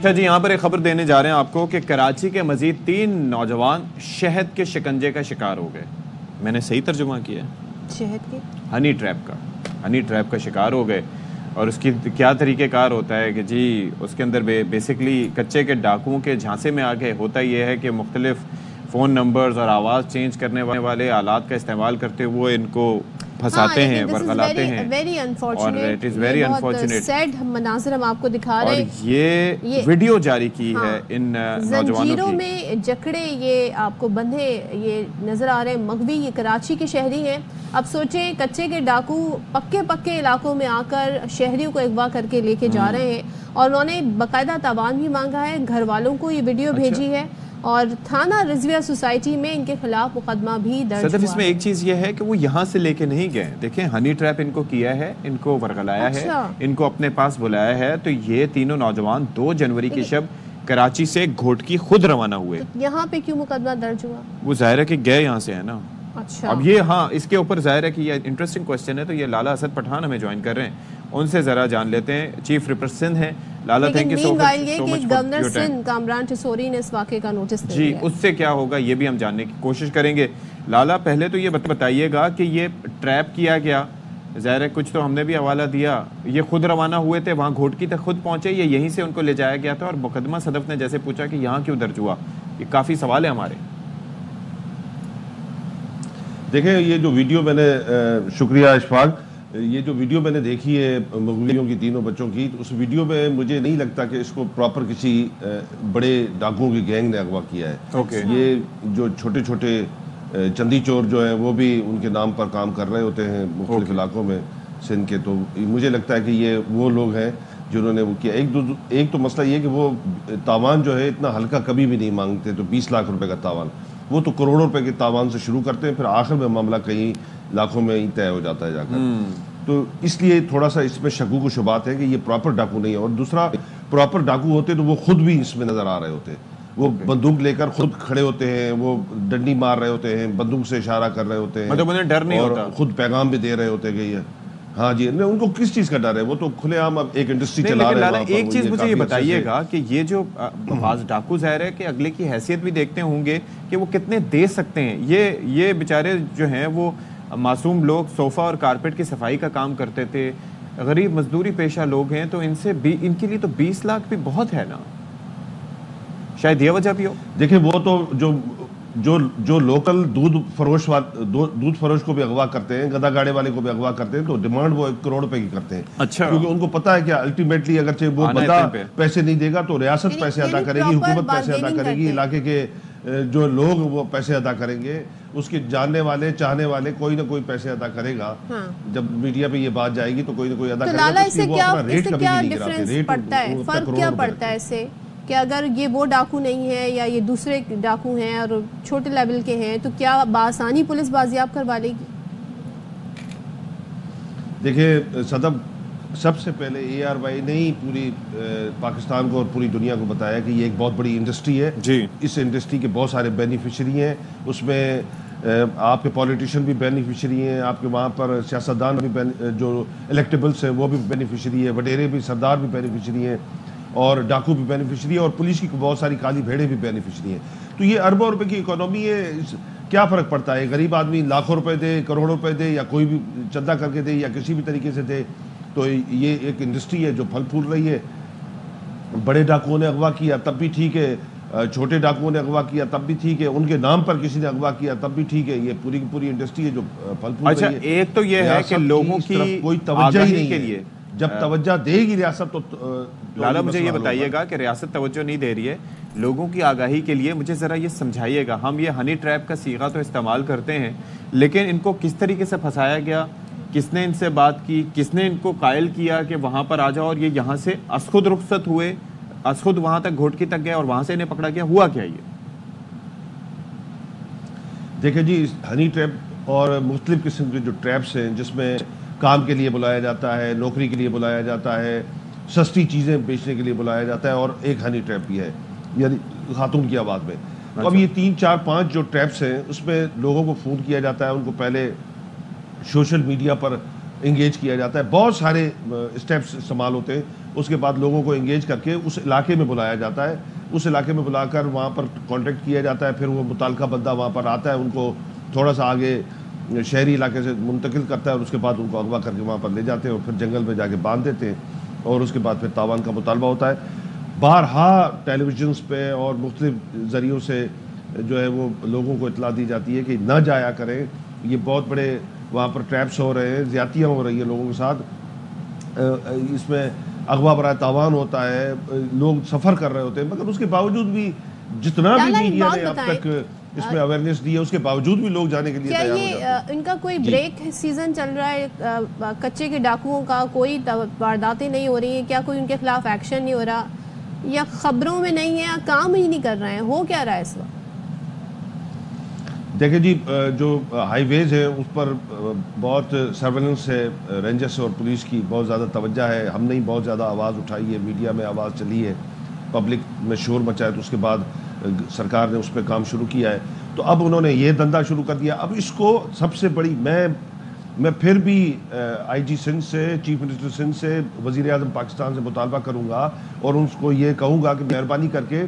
अच्छा जी, यहाँ पर एक खबर देने जा रहे हैं आपको कि कराची के मजीद 3 नौजवान शहद के शिकंजे का शिकार हो गए। मैंने सही तर्जुमा किया है? शहद के हनी ट्रैप का शिकार हो गए। और उसकी क्या तरीक़ेकार होता है कि जी उसके अंदर बेसिकली कच्चे के डाकुओं के झांसे में आके होता यह है कि मुख्तलिफ फ़ोन नंबर्स और आवाज़ चेंज करने वाले आलात का इस्तेमाल करते हुए इनको फंसाते हैं, वरगलाते हैं। Very unfortunate, it is very unfortunate, sad मनाज़िर हम आपको दिखा रहे हैं। और ये वीडियो जारी की है इन नौजवानों की। में जकड़े ये आपको बंधे ये नजर आ रहे हैं। मगवी ये कराची के शहरी हैं। अब सोचें, कच्चे के डाकू पक्के इलाकों में आकर शहरियों को अगवा करके लेके जा रहे हैं, और उन्होंने बाकायदा तावान भी मांगा है, घर वालों को ये वीडियो भेजी है, और थाना रिजविया सोसाइटी में इनके खिलाफ मुकदमा भी दर्ज हुआ। इसमें एक चीज ये है कि वो यहाँ से लेके नहीं गए। देखें, हनी ट्रैप इनको किया है, इनको वरगलाया है, इनको अपने पास बुलाया है। तो ये तीनों नौजवान 2 जनवरी की शब कराची से घोटकी खुद रवाना हुए। तो यहाँ पे क्यों मुकदमा दर्ज हुआ? वो जाहिर है कि गए यहाँ से, है ना। अच्छा, अब ये हाँ, इसके ऊपर जाहिर है कि ये इंटरेस्टिंग क्वेश्चन है। तो ये लाला असद पठान हमें ज्वाइन कर रहे हैं, उनसे जरा जान लेते हैं। चीफ रिपर सिंध हैं Lala. Thank you so much. Governor Sindh Kamran Tessori ने इस वाक़े का नोटिस जी, उससे क्या होगा ये भी हम जानने की कोशिश करेंगे। लाला, पहले तो ये बताइएगा कि ये ट्रैप किया गया, ज़ाहिर है कुछ तो हमने भी हवाला दिया, ये खुद रवाना हुए थे, वहाँ घोटकी तक खुद पहुंचे, ये यहीं से उनको ले जाया गया था? और मुकदमा सदफ ने जैसे पूछा कि यहाँ क्यों दर्ज हुआ, ये काफ़ी सवाल है हमारे। देखें, ये जो वीडियो मैंने शुक्रिया इशफाक, ये जो वीडियो मैंने देखी है मुगलियों की, तीनों बच्चों की, तो उस वीडियो में मुझे नहीं लगता कि इसको प्रॉपर किसी बड़े डाकुओं की गैंग ने अगवा किया है। ये जो छोटे छोटे चंदी चोर जो हैं वो भी उनके नाम पर काम कर रहे होते हैं मुख्तलिफ इलाकों में सिंध के। तो मुझे लगता है कि ये वो लोग हैं जिन्होंने वो किया। एक तो मसला ये कि वो तावान जो है इतना हल्का कभी भी नहीं मांगते। तो 20 लाख रुपए का तावान, वो तो करोड़ों रुपए के तावान से शुरू करते हैं, फिर आखिर में मामला कहीं लाखों में ही तय हो जाता है जाकर। तो इसलिए थोड़ा सा इसमें शकूक व शुबात है कि ये प्रॉपर डाकू नहीं है। और दूसरा, प्रॉपर डाकू होते तो वो खुद भी इसमें नजर आ रहे होते। वो बंदूक लेकर खुद खड़े होते हैं, वो डंडी मार रहे होते हैं, बंदूक से इशारा कर रहे होते हैं, मतलब उन्हें डर नहीं होता, खुद पैगाम भी दे रहे होते कि ये हाँ जी, नहीं उनको किस चीज का डर है, वो तो खुलेआम अब एक इंडस्ट्री चला रहे हैं। एक चीज मुझे ये बताइएगा कि ये जो बाज डाकू ज़ाहिर है कि अगले की हैसियत भी देखते होंगे कि वो कितने दे सकते हैं। ये बेचारे जो हैं वो मासूम लोग सोफा और कारपेट की सफाई का काम करते थे, गरीब मजदूरी पेशा लोग हैं, तो इनके लिए तो 20 लाख भी बहुत है ना। शायद ये वजह भी हो। देखिए, वो तो जो लोकल दूध फरोश को भी अगवा करते हैं, गदा गाड़े वाले को भी अगवा करते हैं, तो डिमांड वो 1 करोड़ रुपए की करते हैं। अच्छा, क्योंकि उनको पता है कि अल्टीमेटली अगर वो बंदा पैसे नहीं देगा तो रियासत पैसे अदा करेगी, हुकूमत पैसे अदा करेगी, इलाके के जो लोग वो पैसे अदा करेंगे, उसके जानने वाले चाहने वाले कोई ना कोई पैसे अदा करेगा। जब मीडिया पे ये बात जाएगी तो कोई ना कोई अदा करेगा। इससे क्या डिफरेंस पड़ता है, फर्क क्या पड़ता है इससे कि अगर ये वो डाकू नहीं है या ये दूसरे डाकू हैं और छोटे लेवल के हैं, तो क्या बासानी पुलिस बाजियाब करवा लेगी? देखिए सदब, सबसे पहले ARY ने ही पूरी पाकिस्तान को और पूरी दुनिया को बताया कि ये एक बहुत बड़ी इंडस्ट्री है जी। इस इंडस्ट्री के बहुत सारे बेनिफिशरी हैं, उसमें आपके पॉलिटिशियन भी बेनिफिशरी हैं, आपके वहाँ पर सियासतदान भी जो इलेक्टेबल्स हैं वो भी बेनिफिशरी है, वडेरे भी, सरदार भी बेनिफिशरी हैं, और डाकू भी बेनिफिशरी है, और पुलिस की बहुत सारी काली भेड़ें भी बेनिफिशरी हैं। तो ये अरबों रुपए की इकोनॉमी है। क्या फ़र्क पड़ता है, गरीब आदमी लाखों रुपए दे, करोड़ों रुपए दे, या कोई भी चंदा करके दे या किसी भी तरीके से दे, तो ये एक इंडस्ट्री है जो फल फूल रही है। बड़े डाकुओं ने अगवा किया तब भी ठीक है, छोटे डाकुओं ने अगवा किया तब भी ठीक है, उनके नाम पर किसी ने अगवा किया तब भी ठीक है। ये पूरी की पूरी इंडस्ट्री है जो फल फूल रही है। एक तो ये है कि लोगों की कोई तवज्जो ही नहीं के लिए, जब तवज्जो देगी रियासत तो लाला मुझे ये बताइएगा कि रियासत तवज्जो नहीं दे रही है, लोगों की आगाही के लिए मुझे ज़रा ये समझाइएगा। हम ये हनी ट्रैप का सीगा तो इस्तेमाल करते हैं, लेकिन इनको किस तरीके से फंसाया गया, किसने इनसे बात की, किसने इनको कायल किया कि वहाँ पर आ जाओ, और ये यहाँ से असखुद रुखसत हुए, असखुद वहाँ तक घोटकी तक गए और वहाँ से इन्हें पकड़ा गया? हुआ क्या ये? देखिए जी, हनी ट्रैप और मुख्तलिफ किस्म के जो ट्रैप्स हैं जिसमें काम के लिए बुलाया जाता है, नौकरी के लिए बुलाया जाता है, सस्ती चीज़ें बेचने के लिए बुलाया जाता है, और एक हनी ट्रैप भी है, यानी खातून की आवाज़ में। तो अब ये 3, 4, 5 जो ट्रैप्स हैं उसमें लोगों को फ़ोन किया जाता है, उनको पहले सोशल मीडिया पर इंगेज किया जाता है, बहुत सारे स्टेप्स इस्तेमाल होते हैं। उसके बाद लोगों को इंगेज करके उस इलाके में बुलाया जाता है, उस इलाके में बुलाकर वहाँ पर कॉन्टेक्ट किया जाता है, फिर वो मुताल्लिका बंदा वहाँ पर आता है, उनको थोड़ा सा आगे शहरी इलाके से मुंतकिल करता है और उसके बाद उनको अगवा करके वहाँ पर ले जाते हैं और फिर जंगल में जाके बांध देते हैं और उसके बाद फिर तावान का मुतालबा होता है। बारहा टेलीविजन्स पे और मुख्तलिफ ज़रियों से जो है वो लोगों को इतला दी जाती है कि ना जाया करें, ये बहुत बड़े वहाँ पर ट्रैप्स हो रहे हैं, ज़्यादतियाँ हो रही हैं लोगों के साथ, इसमें अगवा बराए तावान होता है, लोग सफ़र कर रहे होते हैं, मगर उसके बावजूद भी जितना भी मीडिया ने अब तक इसमें अवेयरनेस दी है उसके बावजूद भी लोग जाने के लिए तैयार हो जाते हैं। इनका कोई ब्रेक सीजन चल रहा है, कच्चे के डाकुओं का कोई वारदातें नहीं हो रही हैं, क्या कोई उनके खिलाफ एक्शन नहीं हो रहा, या खबरों में नहीं है, या काम ही नहीं कर रहे हैं, हो क्या रहा है इस वक्त? देखिए जी, जो हाईवेज है उस पर बहुत सर्वेलेंस है, रेंजर्स और पुलिस की बहुत ज़्यादा तवज्जो है। हमने ही बहुत ज़्यादा आवाज़ उठाई है, मीडिया में आवाज़ चली है, पब्लिक में शोर मचा है, तो उसके बाद सरकार ने उस पर काम शुरू किया है। तो अब उन्होंने ये धंधा शुरू कर दिया। अब इसको सबसे बड़ी मैं फिर भी IG सिंध से, चीफ मिनिस्टर सिंध से, वज़ीर आज़म पाकिस्तान से मुतालबा करूँगा और उनको ये कहूँगा कि मेहरबानी करके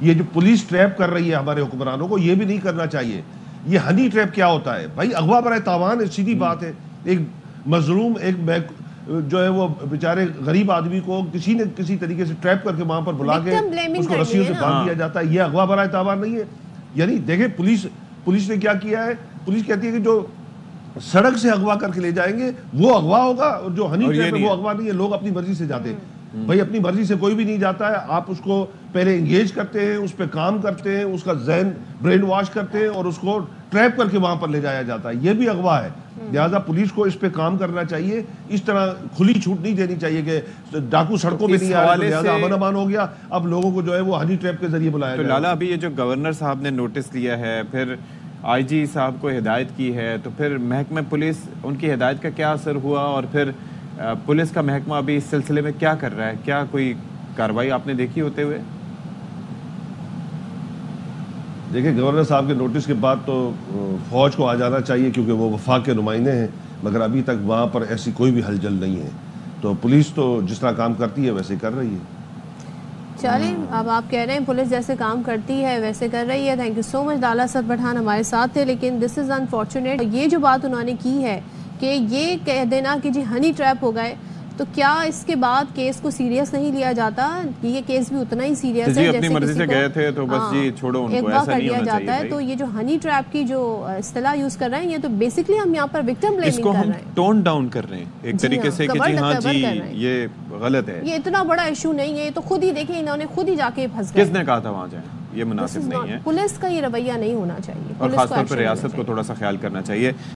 ये जो पुलिस ट्रैप कर रही है हमारे हुक्मरानों को, ये भी नहीं करना चाहिए। ये हनी ट्रैप क्या होता है भाई? अगवा बराए तावान, सीधी बात है। एक मजलूम, एक जो है वो बेचारे गरीब आदमी को किसी न किसी तरीके से ट्रैप करके वहां पर बुला के उसको रस्सियों से बांध दिया जाता है। ये अगवा बराए तावान नहीं है। यानी देखे पुलिस ने क्या किया है, पुलिस कहती है कि जो सड़क से अगवा करके ले जाएंगे वो अगवा होगा, और जो हनी ट्रैप है वो अगवा नहीं है। लोग अपनी मर्जी से जाते हैं भाई, अपनी मर्जी से कोई भी नहीं जाता है। आप उसको पहले इंगेज करते हैं, उस पर काम करते हैं, उसका जहन ब्रेन वॉश करते हैं और उसको ट्रैप करके वहां पर ले जाया जाता है। ये भी अगवा है। लिहाजा पुलिस को इस पे काम करना चाहिए। इस तरह खुली छूट नहीं देनी चाहिए कि डाकू सड़कों पे नहीं आ रहे, लिहाजा अमन अमान हो गया, अब लोगों को जो है वो हनी ट्रैप के जरिए बुलाया। तो लाला, अभी ये जो गवर्नर साहब ने नोटिस लिया है, फिर IG साहब को हिदायत की है, तो फिर महकमा पुलिस, उनकी हिदायत का क्या असर हुआ, और फिर पुलिस का महकमा अभी इस सिलसिले में क्या कर रहा है? क्या कोई कार्रवाई आपने देखी होते हुए? देखिए, गवर्नर साहब के नोटिस के बाद तो फौज को आ जाना चाहिए क्योंकि वो वफाक के नुमाइंदे हैं, मगर अभी तक वहाँ पर ऐसी कोई भी हलचल नहीं है। तो पुलिस तो जिस तरह काम करती है वैसे कर रही है। चलें, अब आप कह रहे हैं पुलिस जैसे काम करती है वैसे कर रही है। Thank you so much. Lala Asad Pathan हमारे साथ थे, लेकिन दिस इज़ अनफॉर्चुनेट। ये जो बात उन्होंने की है कि ये कह देना कि जी हनी ट्रैप हो गए, तो क्या इसके बाद केस को सीरियस नहीं लिया जाता? ये केस भी उतना ही सीरियस है जैसे अपनी मर्जी से गए थे तो बस जी छोड़ो उनको, ऐसा नहीं होना जाता है। तो ये जो हनी ट्रैप की जो इस्तेलाह यूज कर रहे हैं, ये तो बेसिकली हम यहाँ पर विक्टिम ब्लेमिंग कर रहे हैं, टोन डाउन कर रहे हैं एक तरीके से कि जी हाँ जी ये गलत है, ये इतना बड़ा इशू नहीं है, ये तो खुद ही देखिए इन्होंने खुद ही जाके फंस गए। किसने कहा था वहाँ जाए? ये मुनासिब नहीं है। पुलिस का ये रवैया नहीं होना चाहिए, और खासतौर पर रियासत को थोड़ा सा ख्याल करना चाहिए।